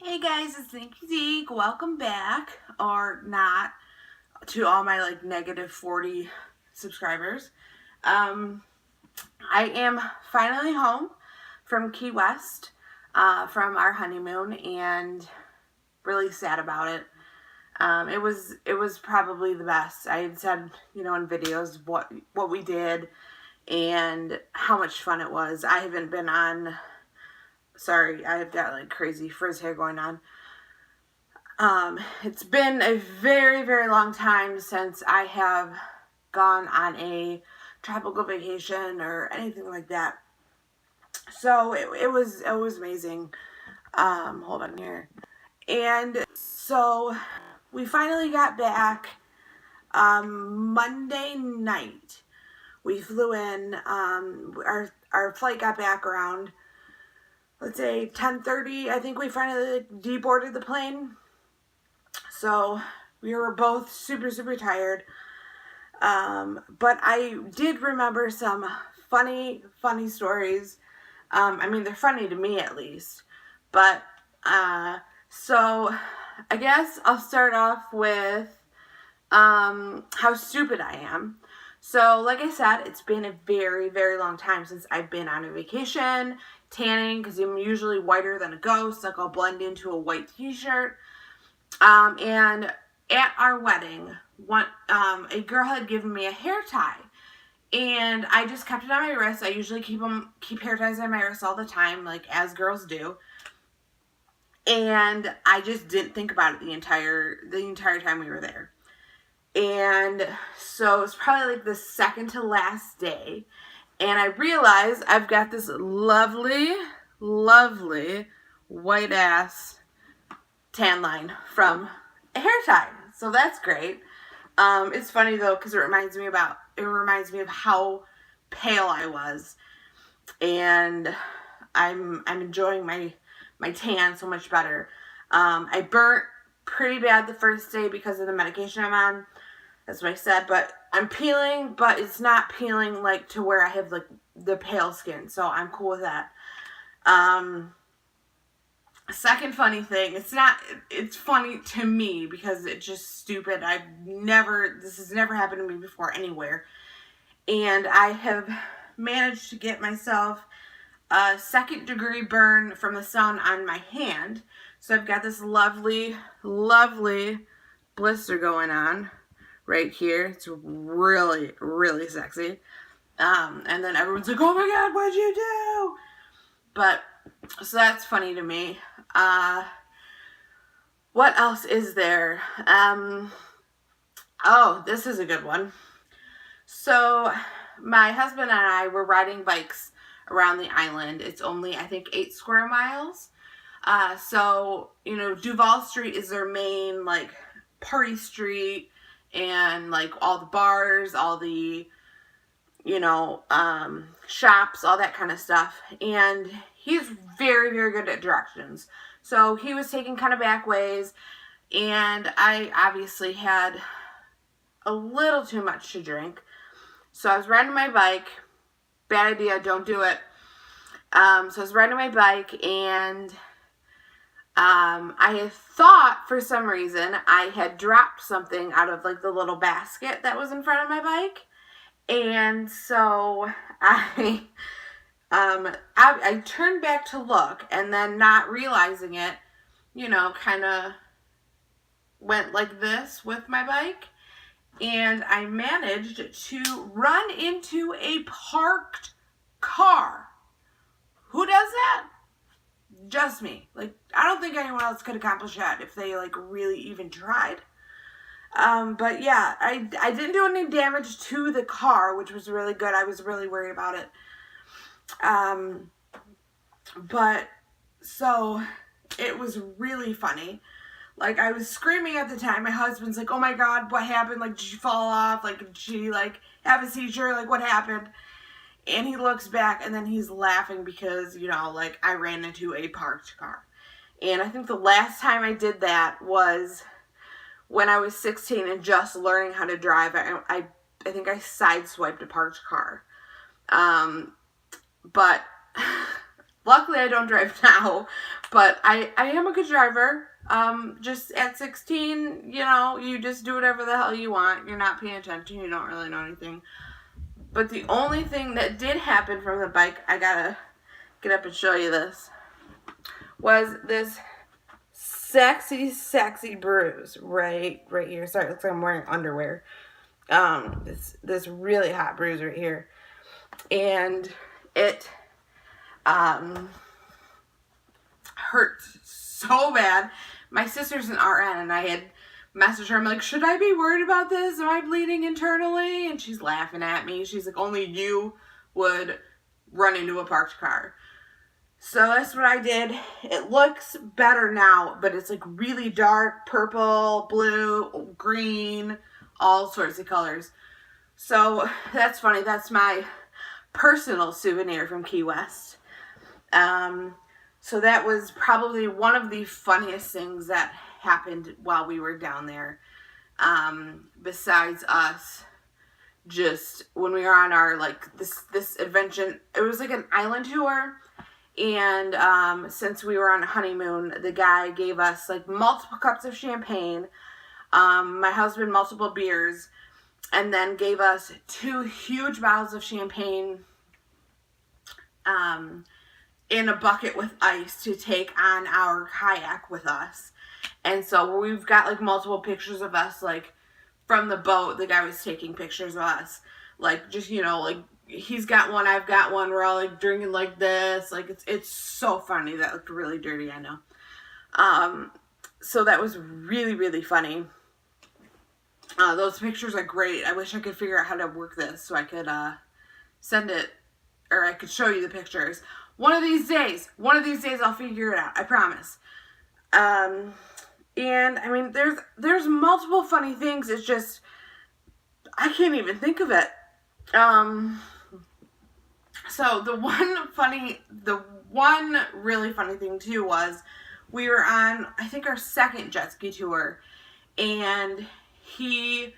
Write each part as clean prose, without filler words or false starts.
Hey guys, it's Nikki Zeke. Welcome back, or not, to all my like negative 40 subscribers. Um, I am finally home from Key West, from our honeymoon, and really sad about it. It was probably the best. I had said, in videos what we did and how much fun it was. I haven't been on. Sorry, I've got like crazy frizz hair going on. It's been a very, very long time since I have gone on a tropical vacation or anything like that. So it was amazing. Hold on here. And so we finally got back Monday night. We flew in. Our flight got back around, let's say, 10:30. I think we finally deboarded the plane. So we were both super, super tired. But I did remember some funny, funny stories. I mean, they're funny to me at least. But, so I guess I'll start off with, how stupid I am. So, like I said, it's been a very, very long time since I've been on a vacation, tanning, because I'm usually whiter than a ghost. Like, I'll blend into a white t-shirt. And at our wedding, a girl had given me a hair tie, and I just kept it on my wrist. I usually keep hair ties on my wrist all the time, like as girls do. And I just didn't think about it the entire time we were there. And so it was probably like the second to last day, and I realized I've got this lovely, lovely white ass tan line from a hair tie. So that's great. It's funny though, because it reminds me of how pale I was, and I'm enjoying my tan so much better. I burnt pretty bad the first day because of the medication I'm on. That's what I said, but I'm peeling, but it's not peeling like to where I have like the pale skin, so I'm cool with that. Second funny thing, it's funny to me because it's just stupid. This has never happened to me before anywhere. And I have managed to get myself a 2nd-degree burn from the sun on my hand. So I've got this lovely, lovely blister going on right here. It's really, really sexy. And then everyone's like, oh my God, what'd you do? But, so that's funny to me. What else is there? Oh, this is a good one. So, my husband and I were riding bikes around the island. It's only, I think, 8 square miles. So, Duval Street is their main, like, party street, and, like, all the bars, all the, shops, all that kind of stuff. And he's very, very good at directions. So he was taking kind of back ways, and I obviously had a little too much to drink. So I was riding my bike. Bad idea, don't do it. So I was riding my bike, and I had thought for some reason I had dropped something out of like the little basket that was in front of my bike. And so I turned back to look, and then not realizing it, kind of went like this with my bike, and I managed to run into a parked car. Who does that? Just me. Like, I don't think anyone else could accomplish that if they like really even tried. But yeah, I didn't do any damage to the car, which was really good. I was really worried about it. But so it was really funny. Like, I was screaming at the time. My husband's like, oh my God, what happened? Like, did she fall off? Like, did she like have a seizure? Like, what happened? And he looks back, and then he's laughing because, like, I ran into a parked car. And I think the last time I did that was when I was 16 and just learning how to drive. I think I sideswiped a parked car. But Luckily, I don't drive now, but I am a good driver. Just at 16, you just do whatever the hell you want. You're not paying attention. You don't really know anything. But the only thing that did happen from the bike, I gotta get up and show you this, was this sexy bruise right here. Sorry, it looks like I'm wearing underwear. This really hot bruise right here. And it hurt so bad. My sister's an RN, and I had messaged her. I'm like, should I be worried about this? Am I bleeding internally? And she's laughing at me. She's like, only you would run into a parked car. So that's what I did. It looks better now, but it's like really dark purple, blue, green, all sorts of colors. So that's funny. That's my personal souvenir from Key West. So that was probably one of the funniest things that happened while we were down there. Besides us, just when we were on our, like, this adventure, it was like an island tour. And, since we were on honeymoon, the guy gave us, like, multiple cups of champagne, my husband multiple beers, and then gave us 2 huge bottles of champagne, in a bucket with ice to take on our kayak with us. And so we've got, like, multiple pictures of us, like, from the boat. The guy was taking pictures of us, like, just, like, he's got one, I've got one, we're all, like, drinking like this. Like, it's so funny. That looked really dirty, I know. So that was really, really funny. Those pictures are great. I wish I could figure out how to work this so I could send it, or I could show you the pictures. One of these days I'll figure it out. I promise. And I mean, there's multiple funny things. It's just, I can't even think of it. So the one really funny thing too was we were on, I think, our second jet ski tour, and they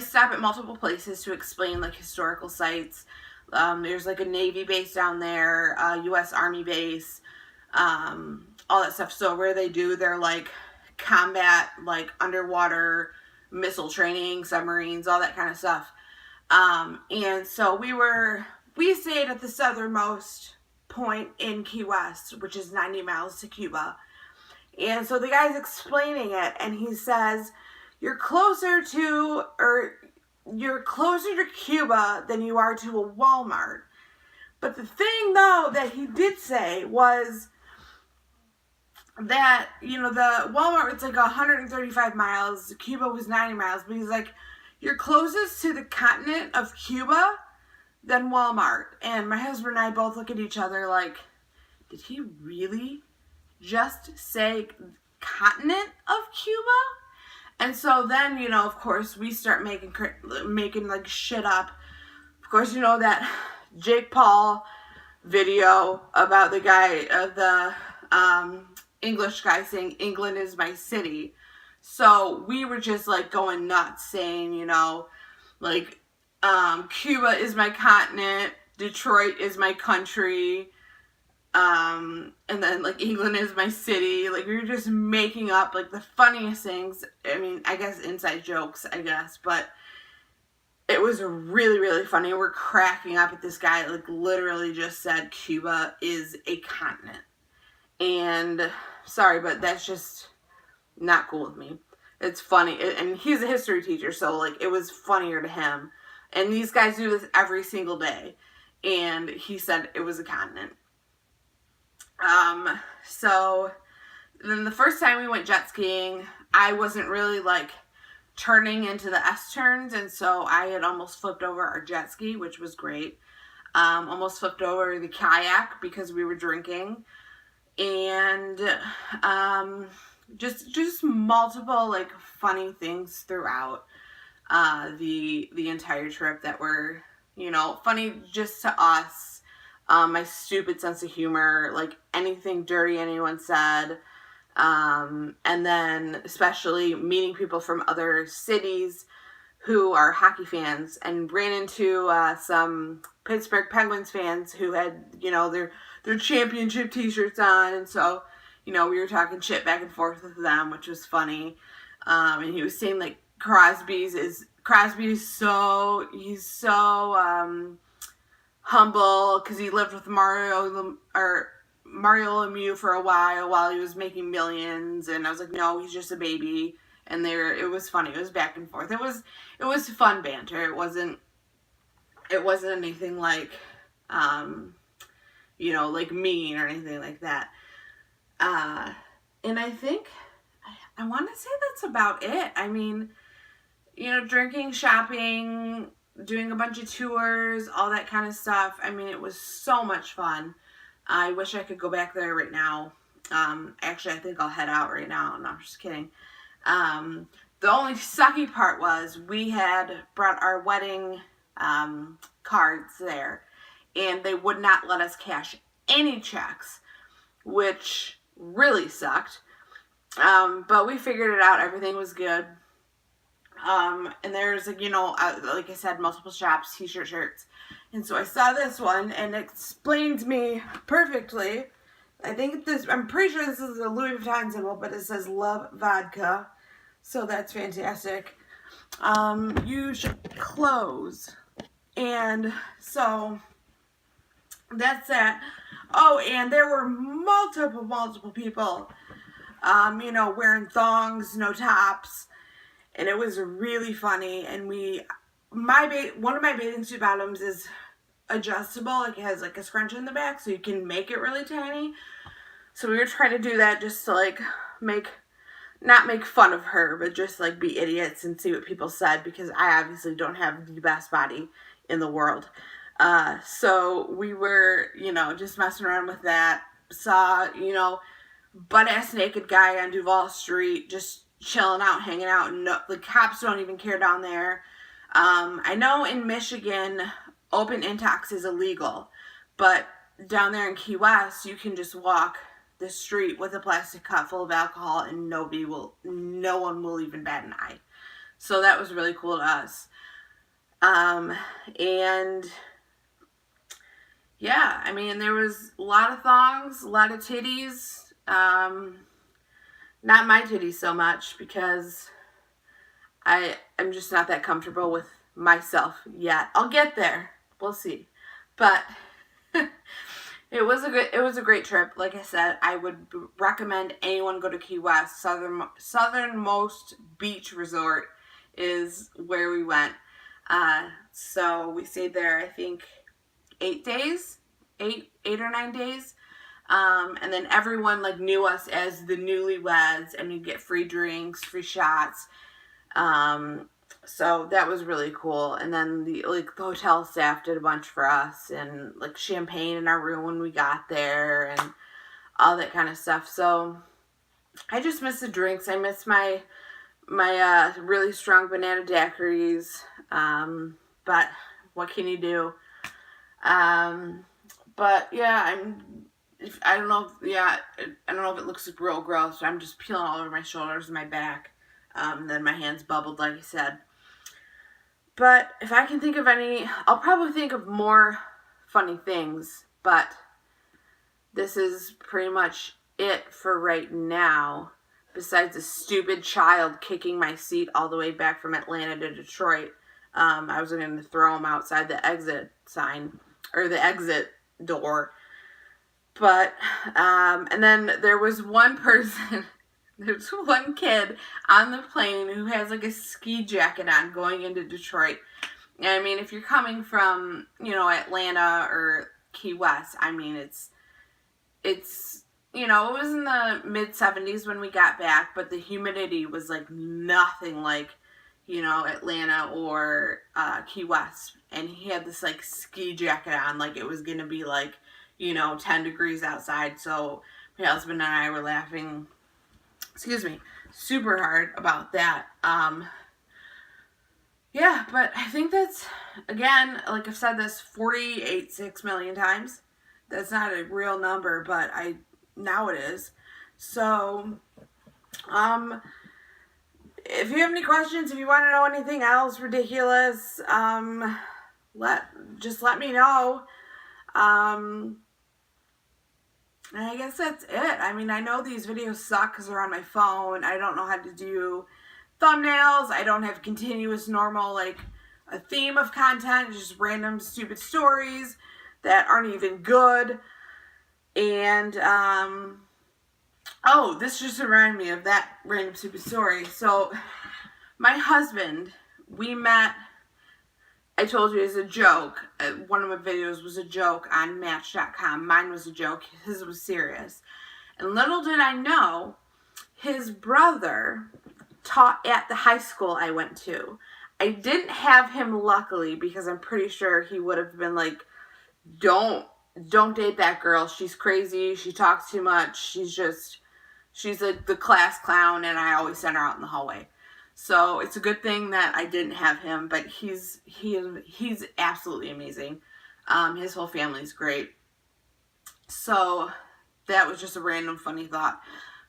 stop at multiple places to explain, like, historical sites. There's, like, a Navy base down there, a U.S. Army base, all that stuff. So where they do their, like, combat, like, underwater missile training, submarines, all that kind of stuff. And so we stayed at the southernmost point in Key West, which is 90 miles to Cuba. And so the guy's explaining it, and he says, you're closer to Cuba than you are to a Walmart. But the thing, though, that he did say was that, the Walmart, it's like 135 miles. Cuba was 90 miles. But he's like, you're closest to the continent of Cuba than Walmart. And my husband and I both look at each other like, did he really just say continent of Cuba? And so then, of course, we start making like shit up. Of course, that Jake Paul video about the guy, the English guy saying, England is my city. So we were just, like, going nuts saying, like, Cuba is my continent, Detroit is my country, and then, like, England is my city. Like, we were just making up, like, the funniest things. I mean, I guess inside jokes, but it was really, really funny. We're cracking up at this guy, like, literally just said Cuba is a continent. And sorry, but that's just not cool with me. It's funny, and he's a history teacher, so, like, it was funnier to him. And these guys do this every single day, and he said it was a continent. So then the first time we went jet skiing, I wasn't really, like, turning into the S-turns, and so I had almost flipped over our jet ski, which was great. Almost flipped over the kayak because we were drinking. And just multiple, like, funny things throughout the entire trip that were, funny just to us. My stupid sense of humor, like, anything dirty anyone said. And then especially meeting people from other cities who are hockey fans, and ran into some Pittsburgh Penguins fans who had, their championship t-shirts on, and so, you know, we were talking shit back and forth with them, which was funny. And he was saying, like, Crosby is so, he's so humble, because he lived with Mario Lemieux for a while he was making millions, and I was like, no, he's just a baby. And it was funny. It was back and forth. It was fun banter. It wasn't anything like, you know, like mean or anything like that. And I think, I want to say that's about it. I mean, you know, drinking, shopping, doing a bunch of tours, all that kind of stuff. I mean, it was so much fun. I wish I could go back there right now. Actually, I think I'll head out right now. No, I'm just kidding. The only sucky part was we had brought our wedding cards there, and they would not let us cash any checks, which really sucked. But we figured it out. Everything was good. And there's, like, you know, like I said, multiple shops, t-shirt, shirts. And so I saw this one, and it explained me perfectly. I'm pretty sure this is a Louis Vuitton symbol, but it says Love Vodka. So that's fantastic. Use clothes. And so that's that. Oh, and there were multiple people, you know, wearing thongs, no tops. And it was really funny. And one of my bathing suit bottoms is adjustable. Like, it has like a scrunch in the back, so you can make it really tiny. So we were trying to do that just to, like, not make fun of her, but just, like, be idiots and see what people said, because I obviously don't have the best body in the world. So we were, you know, just messing around with that. Saw, you know, butt-ass naked guy on Duval Street, just chilling out, hanging out. No, the cops don't even care down there. I know in Michigan, open intox is illegal, but down there in Key West, you can just walk the street with a plastic cup full of alcohol, and no one will even bat an eye. So that was really cool to us. And yeah, I mean, there was a lot of thongs, a lot of titties. Not my titties so much, because I'm just not that comfortable with myself yet. I'll get there. We'll see. But it was a great trip. Like I said, I would recommend anyone go to Key West. Southernmost beach resort is where we went. So we stayed there, I think, 8 or 9 days. And then everyone, like, knew us as the newlyweds, and we'd get free drinks, free shots. So that was really cool. And then the hotel staff did a bunch for us, and, like, champagne in our room when we got there, and all that kind of stuff. So I just miss the drinks. I miss my really strong banana daiquiris. But what can you do? But yeah, I don't know if it looks real gross, but I'm just peeling all over my shoulders and my back. Then my hands bubbled, like I said. But if I can think of any, I'll probably think of more funny things, but this is pretty much it for right now, besides a stupid child kicking my seat all the way back from Atlanta to Detroit. I was going to throw him outside the exit sign, or the exit door. But, and then there was one person, there's one kid on the plane who has, like, a ski jacket on going into Detroit. And I mean, if you're coming from, you know, Atlanta or Key West, I mean, it's, you know, it was in the mid-70s when we got back, but the humidity was, like, nothing like, you know, Atlanta or Key West. And he had this, like, ski jacket on, like it was going to be, like, you know, 10 degrees outside. So my husband and I were laughing, super hard about that. Yeah, but I think that's, again, like I've said this 48.6 million times. That's not a real number, but now it is. So, if you have any questions, if you want to know anything else ridiculous, just let me know. And I guess that's it. I mean, I know these videos suck because they're on my phone. I don't know how to do thumbnails. I don't have continuous normal, like, a theme of content. Just random stupid stories that aren't even good. And, oh, this just reminded me of that random stupid story. So, my husband, we met, I told you, as a joke. One of my videos was a joke on Match.com. Mine was a joke. His was serious. And little did I know, his brother taught at the high school I went to. I didn't have him, luckily, because I'm pretty sure he would have been like, don't date that girl. She's crazy. She talks too much. She's like the class clown, and I always send her out in the hallway. So it's a good thing that I didn't have him, but he's absolutely amazing. His whole family's great. So that was just a random funny thought.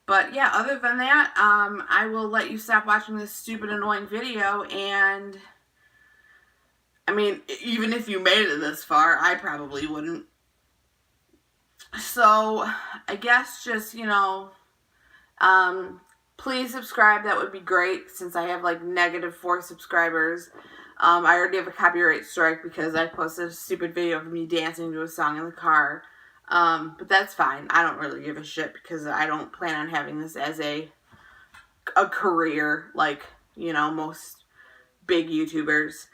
But yeah, other than that, I will let you stop watching this stupid, annoying video. And I mean, even if you made it this far, I probably wouldn't. So I guess just, please subscribe. That would be great, since I have like -4 subscribers. I already have a copyright strike because I posted a stupid video of me dancing to a song in the car. But that's fine. I don't really give a shit because I don't plan on having this as a career like, most big YouTubers.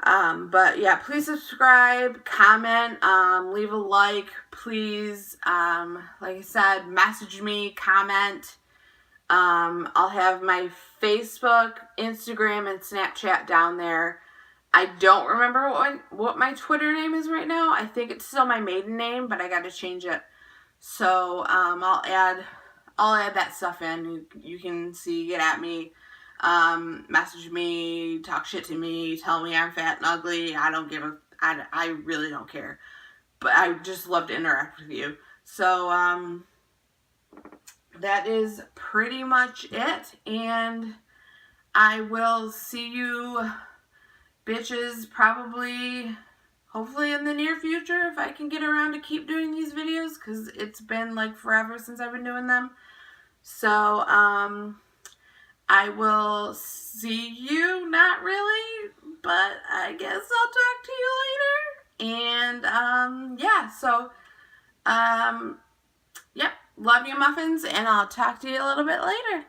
But yeah, please subscribe, comment, leave a like, please. Like I said, message me, comment. I'll have my Facebook, Instagram, and Snapchat down there. I don't remember what my Twitter name is right now. I think it's still my maiden name, but I got to change it. So I'll add that stuff in. You can see, get at me, message me, talk shit to me, tell me I'm fat and ugly. I really don't care. But I just love to interact with you. So that is pretty much it, and I will see you bitches probably, hopefully in the near future, if I can get around to keep doing these videos, because it's been like forever since I've been doing them. So I will see you, not really, but I guess I'll talk to you later. And yeah, so yep, love you, muffins, and I'll talk to you a little bit later.